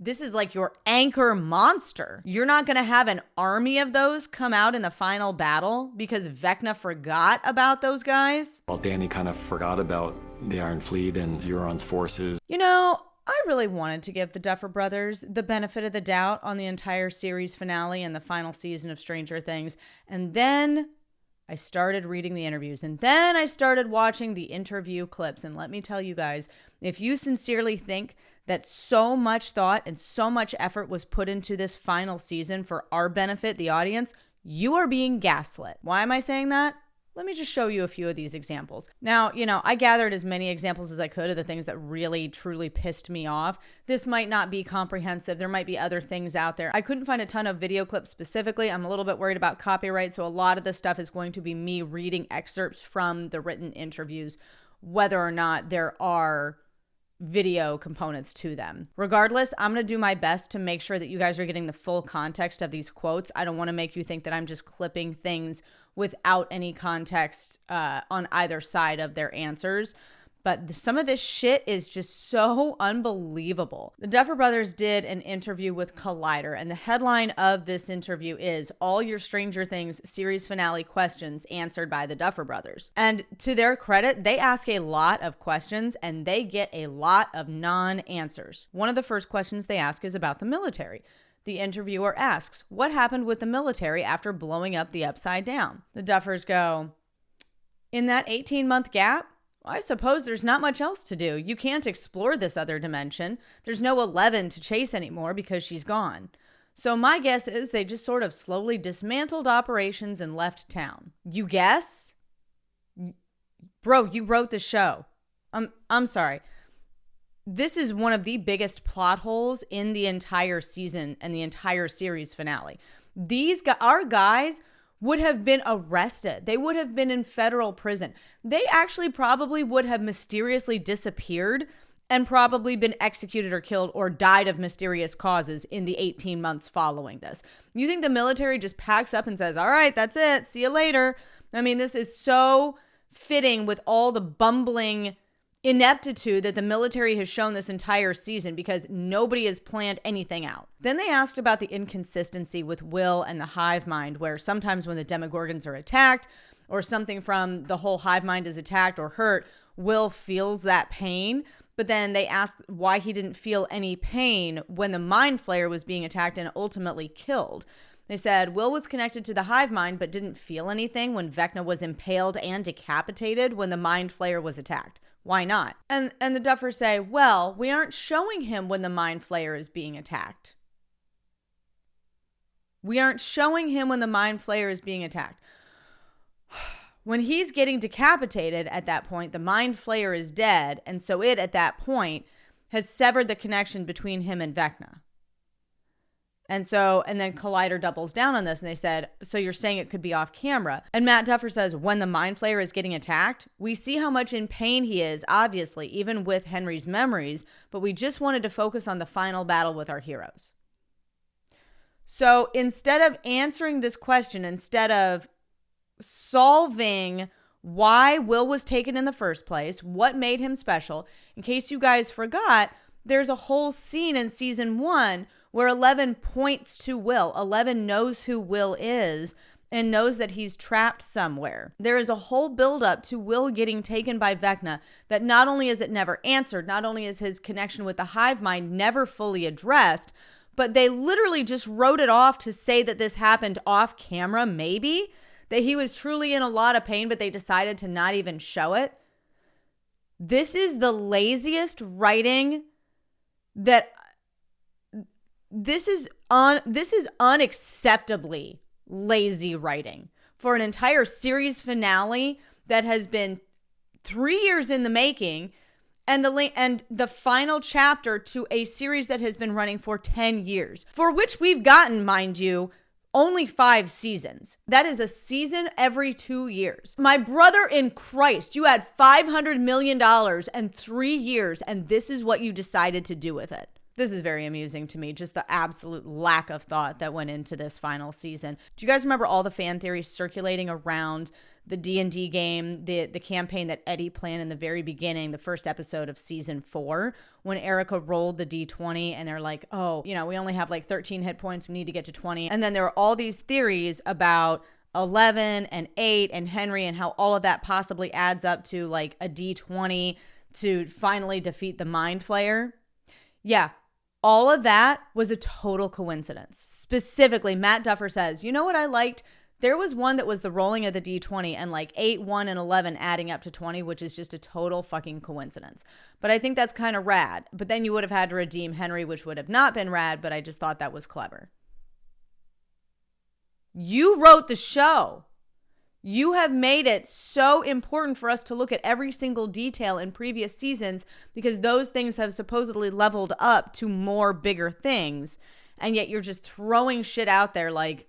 This is like your anchor monster. You're not going to have an army of those come out in the final battle because Vecna forgot about those guys? While Danny kind of forgot about the Iron Fleet and Euron's forces. You know, I really wanted to give the Duffer Brothers the benefit of the doubt on the entire series finale and the final season of Stranger Things. And then I started reading the interviews, and then I started watching the interview clips. And let me tell you guys, if you sincerely think that so much thought and so much effort was put into this final season for our benefit, the audience, you are being gaslit. Why am I saying that? Let me just show you a few of these examples. Now, I gathered as many examples as I could of the things that really, truly pissed me off. This might not be comprehensive. There might be other things out there. I couldn't find a ton of video clips specifically. I'm a little bit worried about copyright, so a lot of this stuff is going to be me reading excerpts from the written interviews, whether or not there are video components to them. Regardless, I'm going to do my best to make sure that you guys are getting the full context of these quotes. I don't want to make you think that I'm just clipping things without any context on either side of their answers. But some of this shit is just so unbelievable. The Duffer Brothers did an interview with Collider, and the headline of this interview is "All Your Stranger Things series finale questions answered by the Duffer Brothers." And to their credit, they ask a lot of questions and they get a lot of non-answers. One of the first questions they ask is about the military. The interviewer asks, "What happened with the military after blowing up the Upside Down?" The Duffers go, "In that 18-month gap, I suppose there's not much else to do. You can't explore this other dimension. There's no 11 to chase anymore because she's gone. So my guess is they just sort of slowly dismantled operations and left town." You guess? Bro, you wrote the show. I'm sorry. This is one of the biggest plot holes in the entire season and the entire series finale. Our guys would have been arrested. They would have been in federal prison. They actually probably would have mysteriously disappeared and probably been executed or killed or died of mysterious causes in the 18 months following this. You think the military just packs up and says, "All right, that's it. See you later"? I mean, this is so fitting with all the bumbling ineptitude that the military has shown this entire season because nobody has planned anything out. Then they asked about the inconsistency with Will and the hive mind, where sometimes when the Demogorgons are attacked or something from the whole hive mind is attacked or hurt, Will feels that pain. But then they asked why he didn't feel any pain when the mind flayer was being attacked and ultimately killed. They said Will was connected to the hive mind but didn't feel anything when Vecna was impaled and decapitated when the mind flayer was attacked. Why not? And the Duffers say, "Well, we aren't showing him when the mind flayer is being attacked. We aren't showing him when the mind flayer is being attacked." When he's getting decapitated at that point, the mind flayer is dead. And so it, at that point, has severed the connection between him and Vecna. And then Collider doubles down on this and they said, "So you're saying it could be off camera?" And Matt Duffer says, "When the mind flayer is getting attacked, we see how much in pain he is, obviously, even with Henry's memories, but we just wanted to focus on the final battle with our heroes." So instead of answering this question, instead of solving why Will was taken in the first place, what made him special, in case you guys forgot, there's a whole scene in season 1 where 11 points to Will. 11 knows who Will is and knows that he's trapped somewhere. There is a whole buildup to Will getting taken by Vecna that not only is it never answered, not only is his connection with the hive mind never fully addressed, but they literally just wrote it off to say that this happened off camera, maybe, that he was truly in a lot of pain, but they decided to not even show it. This is the laziest writing that... This is unacceptably lazy writing for an entire series finale that has been 3 years in the making and the final chapter to a series that has been running for 10 years, for which we've gotten, mind you, only 5 seasons. That is a season every 2 years. My brother in Christ, you had $500 million and 3 years, and this is what you decided to do with it. This is very amusing to me, just the absolute lack of thought that went into this final season. Do you guys remember all the fan theories circulating around the D&D game, the campaign that Eddie planned in the very beginning, the first episode of season 4, when Erica rolled the D20 and they're like, oh, we only have like 13 hit points. We need to get to 20. And then there were all these theories about 11 and 8 and Henry and how all of that possibly adds up to like a D20 to finally defeat the Mind Flayer. Yeah. All of that was a total coincidence. Specifically, Matt Duffer says, you know what I liked? There was one that was the rolling of the D20 and like 8, 1, and 11 adding up to 20, which is just a total fucking coincidence. But I think that's kind of rad. But then you would have had to redeem Henry, which would have not been rad, but I just thought that was clever. You wrote the show. You have made it so important for us to look at every single detail in previous seasons because those things have supposedly leveled up to more bigger things. And yet you're just throwing shit out there like,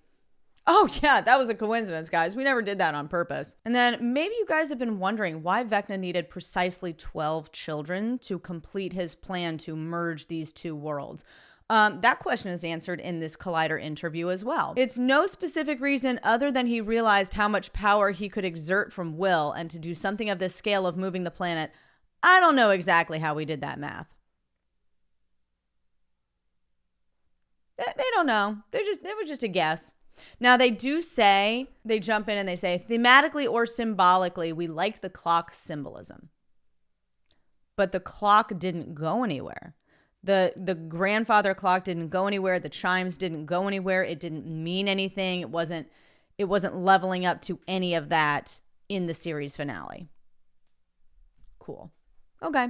oh yeah, that was a coincidence, guys. We never did that on purpose. And then maybe you guys have been wondering why Vecna needed precisely 12 children to complete his plan to merge these two worlds. That question is answered in this Collider interview as well. It's no specific reason other than he realized how much power he could exert from will, and to do something of this scale of moving the planet, I don't know exactly how we did that math. They don't know. It was just a guess. Now they do say, they jump in and they say, thematically or symbolically, we liked the clock symbolism. But the clock didn't go anywhere. The grandfather clock didn't go anywhere. The chimes didn't go anywhere. It didn't mean anything. It wasn't leveling up to any of that in the series finale. Cool. Okay.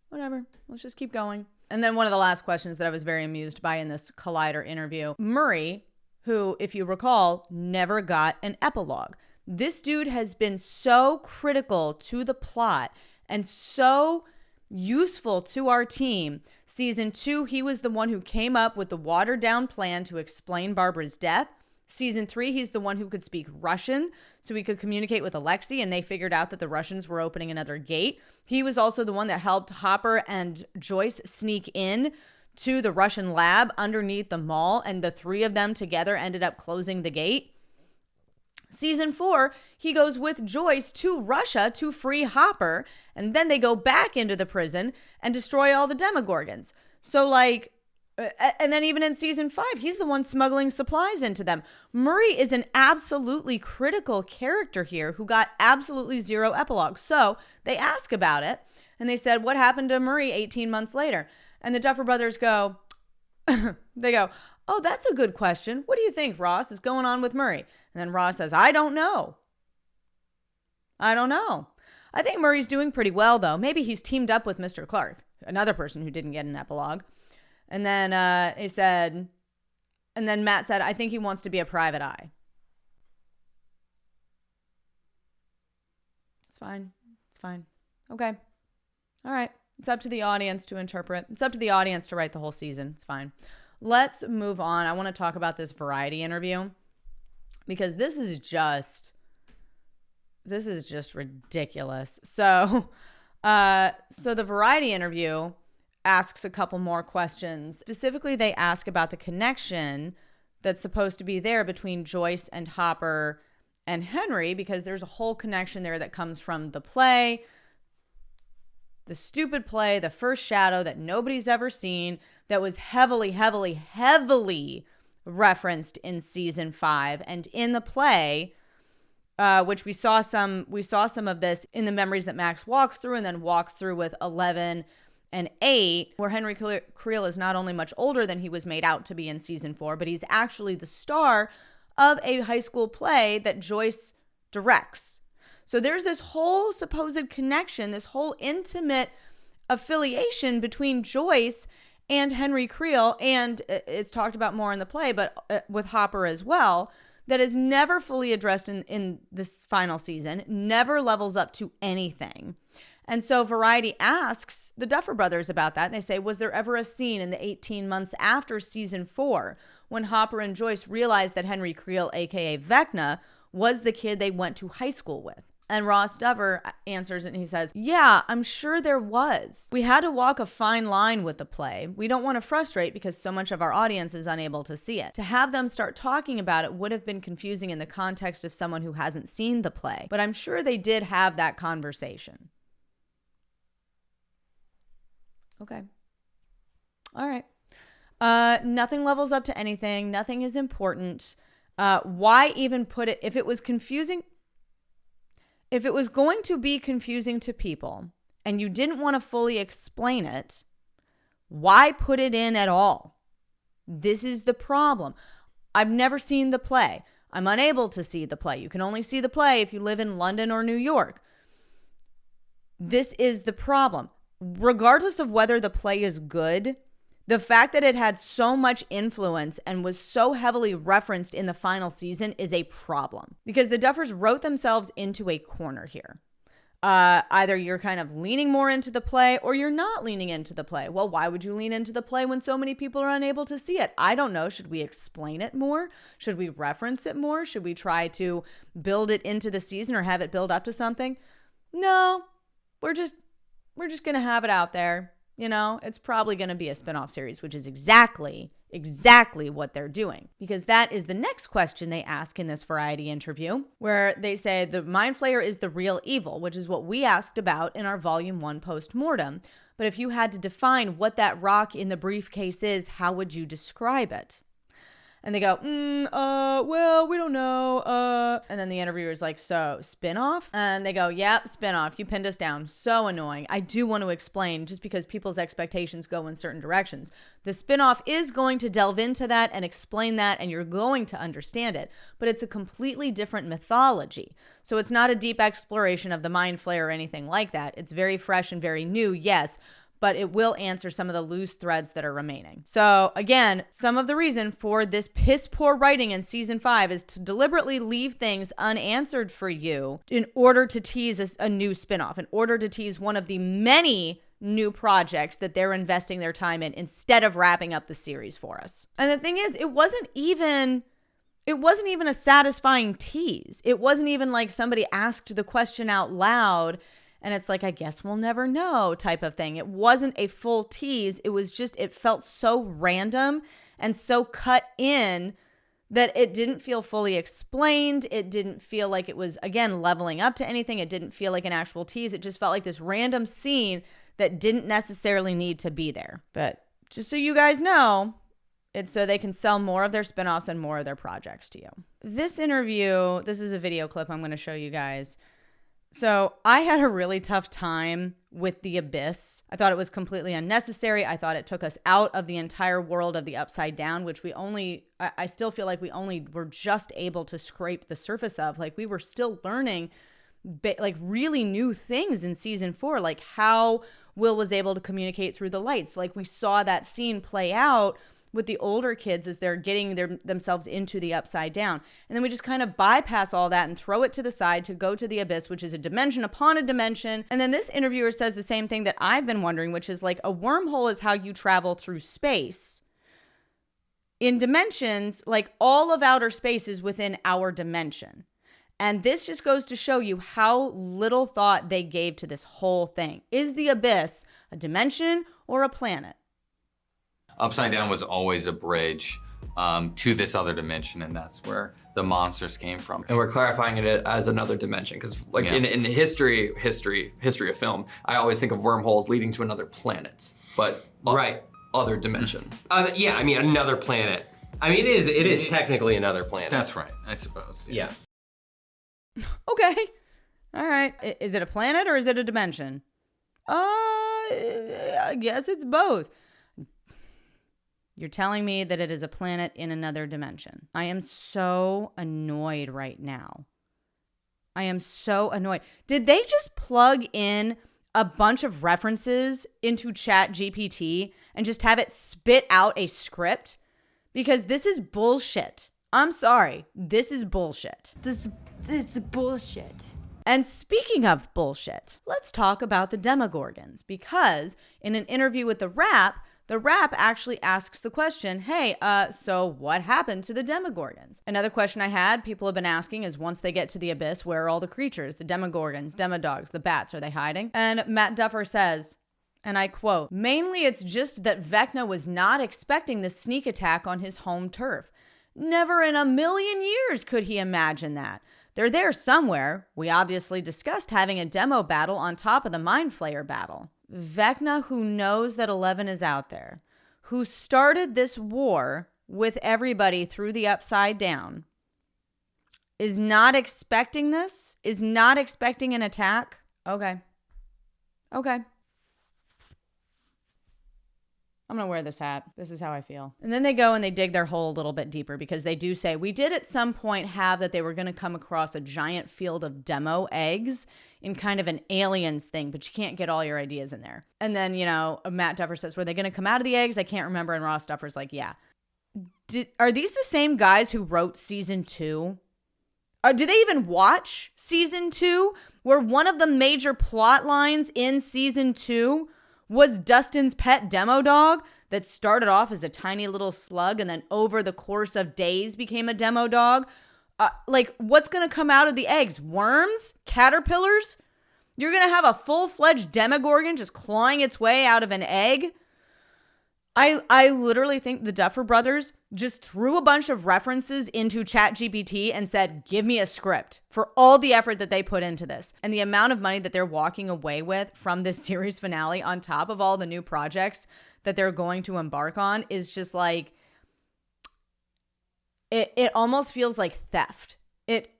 Whatever. Let's just keep going. And then one of the last questions that I was very amused by in this Collider interview, Murray, who, if you recall, never got an epilogue. This dude has been so critical to the plot and so useful to our team. Season 2, he was the one who came up with the watered down plan to explain Barbara's death. Season 3, he's the one who could speak Russian, so he could communicate with Alexei, and they figured out that the Russians were opening another gate. He was also the one that helped Hopper and Joyce sneak in to the Russian lab underneath the mall, and the three of them together ended up closing the gate. Season 4, he goes with Joyce to Russia to free Hopper, and then they go back into the prison and destroy all the Demogorgons. So like, and then even in season 5, he's the one smuggling supplies into them. Murray is an absolutely critical character here who got absolutely zero epilogue. So they ask about it, and they said, what happened to Murray 18 months later? And the Duffer brothers go, they go, oh, that's a good question. What do you think, Ross, is going on with Murray? And then Ross says, I don't know. I think Murray's doing pretty well, though. Maybe he's teamed up with Mr. Clark, another person who didn't get an epilogue. And then he said, and then Matt said, I think he wants to be a private eye. It's fine. Okay. All right. It's up to the audience to interpret. It's up to the audience to write the whole season. It's fine. Let's move on. I want to talk about this Variety interview because this is just ridiculous. So the Variety interview asks a couple more questions. Specifically, they ask about the connection that's supposed to be there between Joyce and Hopper and Henry, because there's a whole connection there that comes from the play, the stupid play, the first shadow that nobody's ever seen, that was heavily referenced in season 5. And in the play, which we saw some of this in the memories that Max walks through and then walks through with 11 and 8, where Henry Creel is not only much older than he was made out to be in season 4, but he's actually the star of a high school play that Joyce directs. So there's this whole supposed connection, this whole intimate affiliation between Joyce and Henry Creel, and it's talked about more in the play, but with Hopper as well, that is never fully addressed in this final season, never levels up to anything. And so Variety asks the Duffer brothers about that. And they say, was there ever a scene in the 18 months after season 4 when Hopper and Joyce realized that Henry Creel, aka Vecna, was the kid they went to high school with? And Ross Duffer answers it and he says, yeah, I'm sure there was. We had to walk a fine line with the play. We don't want to frustrate because so much of our audience is unable to see it. To have them start talking about it would have been confusing in the context of someone who hasn't seen the play. But I'm sure they did have that conversation. Okay. All right. Nothing levels up to anything. Nothing is important. Why even put it, if it was confusing, if it was going to be confusing to people and you didn't want to fully explain it, why put it in at all? This is the problem. I've never seen the play. I'm unable to see the play. You can only see the play if you live in London or New York. This is the problem. Regardless of whether the play is good, the fact that it had so much influence and was so heavily referenced in the final season is a problem because the Duffers wrote themselves into a corner here. Either you're kind of leaning more into the play or you're not leaning into the play. Well, why would you lean into the play when so many people are unable to see it? I don't know. Should we explain it more? Should we reference it more? Should we try to build it into the season or have it build up to something? No, we're just going to have it out there. You know, it's probably going to be a spinoff series, which is exactly what they're doing. Because that is the next question they ask in this Variety interview, where they say the Mind Flayer is the real evil, which is what we asked about in our Volume 1 postmortem. But if you had to define what that rock in the briefcase is, how would you describe it? And they go, well, we don't know. And then the interviewer's like, so spinoff? And they go, yep, spinoff. You pinned us down. So annoying. I do want to explain just because people's expectations go in certain directions. The spinoff is going to delve into that and explain that, and you're going to understand it. But it's a completely different mythology. So it's not a deep exploration of the Mind Flayer or anything like that. It's very fresh and very new, yes, but it will answer some of the loose threads that are remaining. So again, some of the reason for this piss poor writing in season 5 is to deliberately leave things unanswered for you in order to tease a new spinoff, in order to tease one of the many new projects that they're investing their time in instead of wrapping up the series for us. And the thing is, it wasn't even a satisfying tease. It wasn't even like somebody asked the question out loud and it's like, I guess we'll never know type of thing. It wasn't a full tease. It was just, it felt so random and so cut in that it didn't feel fully explained. It didn't feel like it was, again, leveling up to anything. It didn't feel like an actual tease. It just felt like this random scene that didn't necessarily need to be there. But just so you guys know, it's so they can sell more of their spinoffs and more of their projects to you. This interview, this is a video clip I'm going to show you guys. So I had a really tough time with The Abyss. I thought it was completely unnecessary. I thought it took us out of the entire world of the Upside Down, which I still feel like we only were just able to scrape the surface of. Like we were still learning like really new things in season 4, like how Will was able to communicate through the lights. Like we saw that scene play out with the older kids as they're getting themselves into the Upside Down. And then we just kind of bypass all that and throw it to the side to go to the Abyss, which is a dimension upon a dimension. And then this interviewer says the same thing that I've been wondering, which is like a wormhole is how you travel through space. In dimensions, like all of outer space is within our dimension. And this just goes to show you how little thought they gave to this whole thing. Is the Abyss a dimension or a planet? Upside Down was always a bridge to this other dimension, and that's where the monsters came from. And we're clarifying it as another dimension, because like in history of film, I always think of wormholes leading to another planet, but other dimension. Yeah, I mean another planet. I mean it is technically another planet. That's right, I suppose. Yeah. Okay. All right. Is it a planet or is it a dimension? I guess it's both. You're telling me that it is a planet in another dimension. I am so annoyed right now. I am so annoyed. Did they just plug in a bunch of references into ChatGPT and just have it spit out a script? Because this is bullshit. I'm sorry. This is bullshit. This is bullshit. And speaking of bullshit, let's talk about the Demogorgons, because in an interview with The Wrap, The rap actually asks the question, hey, so what happened to the Demogorgons? Another question I had, people have been asking, is once they get to the abyss, where are all the creatures? The Demogorgons, Demodogs, the bats, are they hiding? And Matt Duffer says, and I quote, mainly it's just that Vecna was not expecting the sneak attack on his home turf. Never in a million years could he imagine that. They're there somewhere. We obviously discussed having a demo battle on top of the Mind Flayer battle. Vecna, who knows that 11 is out there, who started this war with everybody through the Upside Down, is not expecting this, is not expecting an attack. Okay. I'm going to wear this hat. This is how I feel. And then they go and they dig their hole a little bit deeper, because they do say, we did at some point have that they were going to come across a giant field of demo eggs in kind of an aliens thing, but you can't get all your ideas in there. And then, Matt Duffer says, were they going to come out of the eggs? I can't remember. And Ross Duffer's like, yeah. Are these the same guys who wrote season 2? Did they even watch season 2? Where one of the major plot lines in season 2 was Dustin's pet demo dog that started off as a tiny little slug and then over the course of days became a demo dog. What's going to come out of the eggs? Worms? Caterpillars? You're going to have a full-fledged Demogorgon just clawing its way out of an egg? I literally think the Duffer brothers just threw a bunch of references into ChatGPT and said, give me a script for all the effort that they put into this. And the amount of money that they're walking away with from this series finale on top of all the new projects that they're going to embark on is just like, it almost feels like theft. It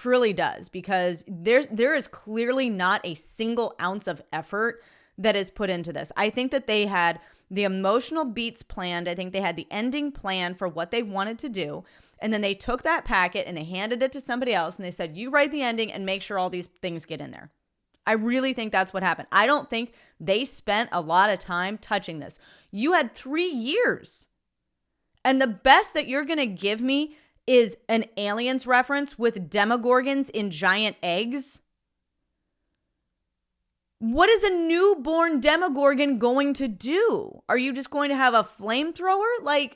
really does, because there is clearly not a single ounce of effort that is put into this. I think that they had the emotional beats planned. I think they had the ending plan for what they wanted to do. And then they took that packet and they handed it to somebody else and they said, you write the ending and make sure all these things get in there. I really think that's what happened. I don't think they spent a lot of time touching this. You had 3 years. And the best that you're going to give me is an aliens reference with Demogorgons in giant eggs. What is a newborn Demogorgon going to do? Are you just going to have a flamethrower? Even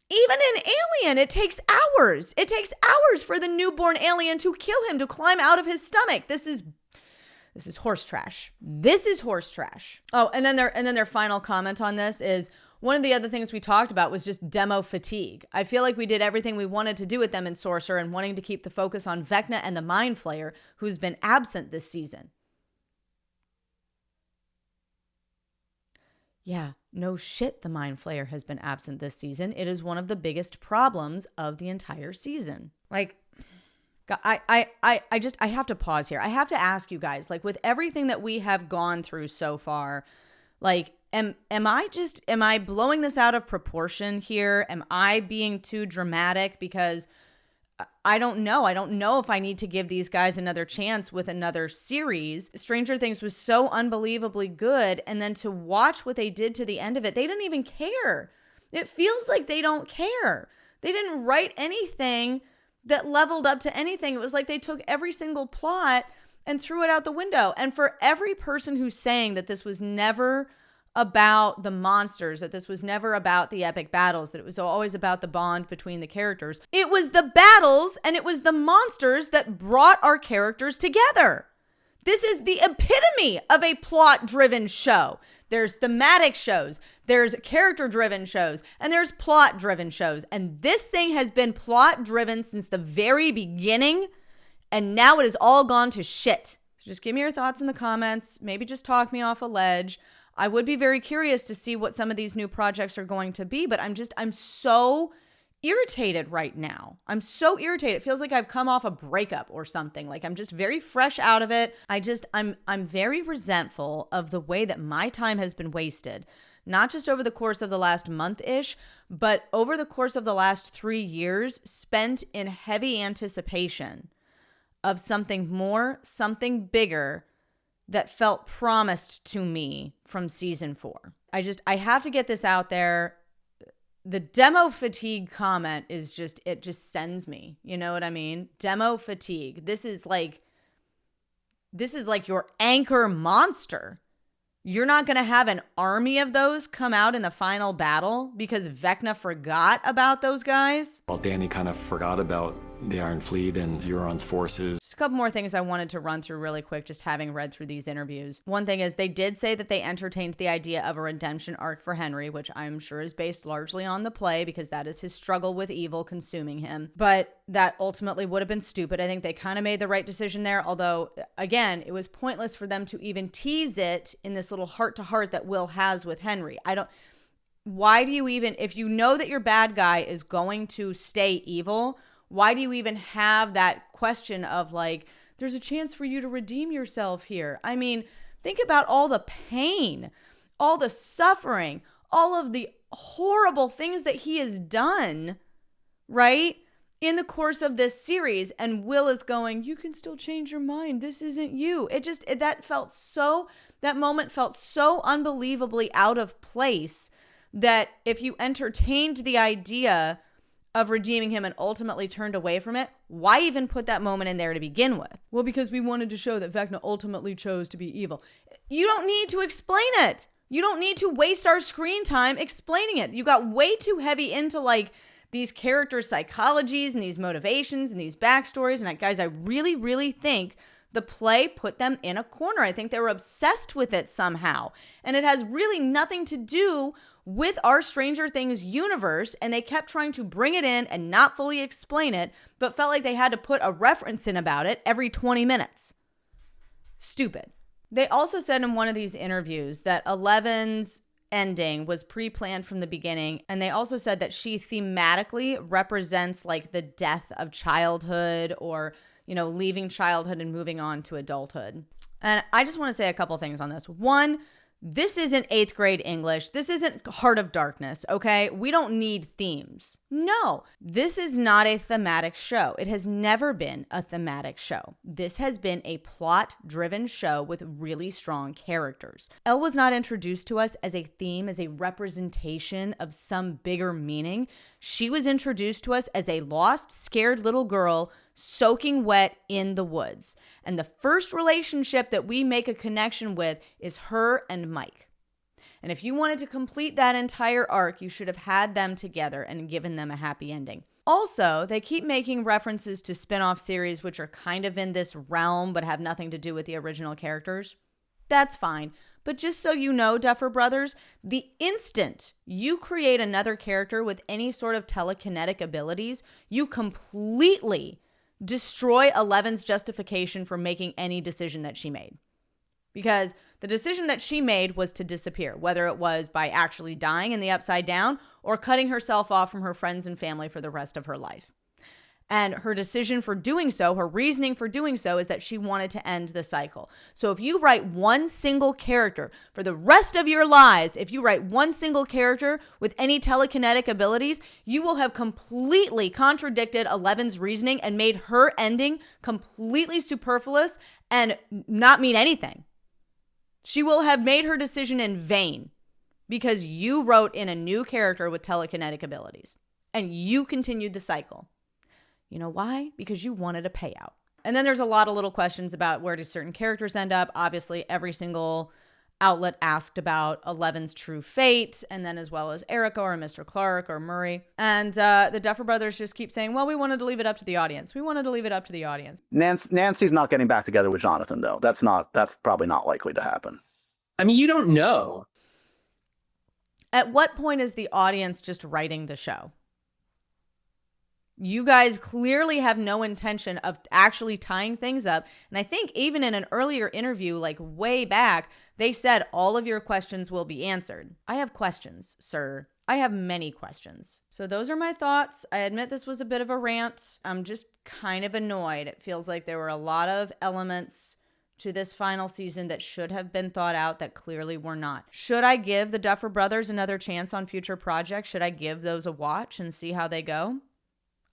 in Alien, it takes hours. It takes hours for the newborn alien to kill him, to climb out of his stomach. This is horse trash. This is horse trash. Oh, and then their final comment on this is, one of the other things we talked about was just demo fatigue. I feel like we did everything we wanted to do with them in Sorcerer and wanting to keep the focus on Vecna and the Mind Flayer, who's been absent this season. Yeah, no shit, the Mind Flayer has been absent this season. It is one of the biggest problems of the entire season. I have to pause here. I have to ask you guys, with everything that we have gone through so far, Am I blowing this out of proportion here? Am I being too dramatic? Because I don't know. I don't know if I need to give these guys another chance with another series. Stranger Things was so unbelievably good. And then to watch what they did to the end of it, they didn't even care. It feels like they don't care. They didn't write anything that leveled up to anything. It was like they took every single plot and threw it out the window. And for every person who's saying that this was never about the monsters, that this was never about the epic battles, that it was always about the bond between the characters, it was the battles and it was the monsters that brought our characters together. This is the epitome of a plot-driven show. There's thematic shows, there's character-driven shows, and there's plot-driven shows. And this thing has been plot-driven since the very beginning, and now it has all gone to shit. So just give me your thoughts in the comments. Maybe just talk me off a ledge. I would be very curious to see what some of these new projects are going to be, but I'm so irritated right now. I'm so irritated. It feels like I've come off a breakup or something. I'm just very fresh out of it. I'm very resentful of the way that my time has been wasted, not just over the course of the last month-ish, but over the course of the last 3 years spent in heavy anticipation of something more, something bigger, that felt promised to me from season 4. I have to get this out there. The demo fatigue comment is it just sends me. You know what I mean? Demo fatigue. This is like your anchor monster. You're not going to have an army of those come out in the final battle because Vecna forgot about those guys? While Danny kind of forgot about the Iron Fleet and Euron's forces. Just a couple more things I wanted to run through really quick, just having read through these interviews. One thing is they did say that they entertained the idea of a redemption arc for Henry, which I'm sure is based largely on the play because that is his struggle with evil consuming him. But that ultimately would have been stupid. I think they kind of made the right decision there. Although, again, it was pointless for them to even tease it in this little heart-to-heart that Will has with Henry. Why do you even, if you know that your bad guy is going to stay evil, why do you even have that question of like, there's a chance for you to redeem yourself here? I mean, think about all the pain, all the suffering, all of the horrible things that he has done, right? In the course of this series, and Will is going, you can still change your mind. This isn't you. That moment felt so unbelievably out of place that if you entertained the idea of redeeming him and ultimately turned away from it, why even put that moment in there to begin with? Well, because we wanted to show that Vecna ultimately chose to be evil. You don't need to explain it. You don't need to waste our screen time explaining it. You got way too heavy into like these characters' psychologies and these motivations and these backstories. And guys, I really, really think the play put them in a corner. I think they were obsessed with it somehow. And it has really nothing to do with our Stranger Things universe, and they kept trying to bring it in and not fully explain it, but felt like they had to put a reference in about it every 20 minutes. Stupid. They also said in one of these interviews that Eleven's ending was pre-planned from the beginning, and they also said that she thematically represents like the death of childhood or, leaving childhood and moving on to adulthood. And I just want to say a couple things on this. One, this isn't 8th grade English. This isn't Heart of Darkness, okay? We don't need themes. No, this is not a thematic show. It has never been a thematic show. This has been a plot-driven show with really strong characters. Elle was not introduced to us as a theme, as a representation of some bigger meaning. She was introduced to us as a lost, scared little girl soaking wet in the woods. And the first relationship that we make a connection with is her and Mike. And if you wanted to complete that entire arc, you should have had them together and given them a happy ending. Also, they keep making references to spin-off series which are kind of in this realm but have nothing to do with the original characters. That's fine. But just so you know, Duffer Brothers, the instant you create another character with any sort of telekinetic abilities, you completely destroy Eleven's justification for making any decision that she made. Because the decision that she made was to disappear, whether it was by actually dying in the Upside Down or cutting herself off from her friends and family for the rest of her life. And her decision for doing so, her reasoning for doing so, is that she wanted to end the cycle. So if you write one single character for the rest of your lives, if you write one single character with any telekinetic abilities, you will have completely contradicted Eleven's reasoning and made her ending completely superfluous and not mean anything. She will have made her decision in vain because you wrote in a new character with telekinetic abilities and you continued the cycle. You know why? Because you wanted a payout. And then there's a lot of little questions about where do certain characters end up. Obviously, every single outlet asked about Eleven's true fate, and then as well as Erica or Mr. Clark or Murray. And the Duffer Brothers just keep saying, well, we wanted to leave it up to the audience. We wanted to leave it up to the audience. Nancy's not getting back together with Jonathan, though. That's probably not likely to happen. I mean, you don't know. At what point is the audience just writing the show? You guys clearly have no intention of actually tying things up. And I think even in an earlier interview, like way back, they said all of your questions will be answered. I have questions, sir. I have many questions. So those are my thoughts. I admit this was a bit of a rant. I'm just kind of annoyed. It feels like there were a lot of elements to this final season that should have been thought out that clearly were not. Should I give the Duffer Brothers another chance on future projects? Should I give those a watch and see how they go?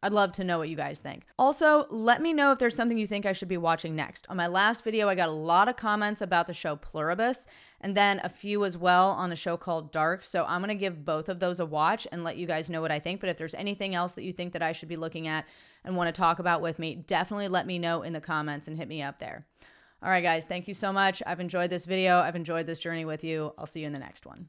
I'd love to know what you guys think. Also, let me know if there's something you think I should be watching next. On my last video, I got a lot of comments about the show Pluribus, and then a few as well on a show called Dark. So I'm going to give both of those a watch and let you guys know what I think. But if there's anything else that you think that I should be looking at and want to talk about with me, definitely let me know in the comments and hit me up there. All right, guys, thank you so much. I've enjoyed this video. I've enjoyed this journey with you. I'll see you in the next one.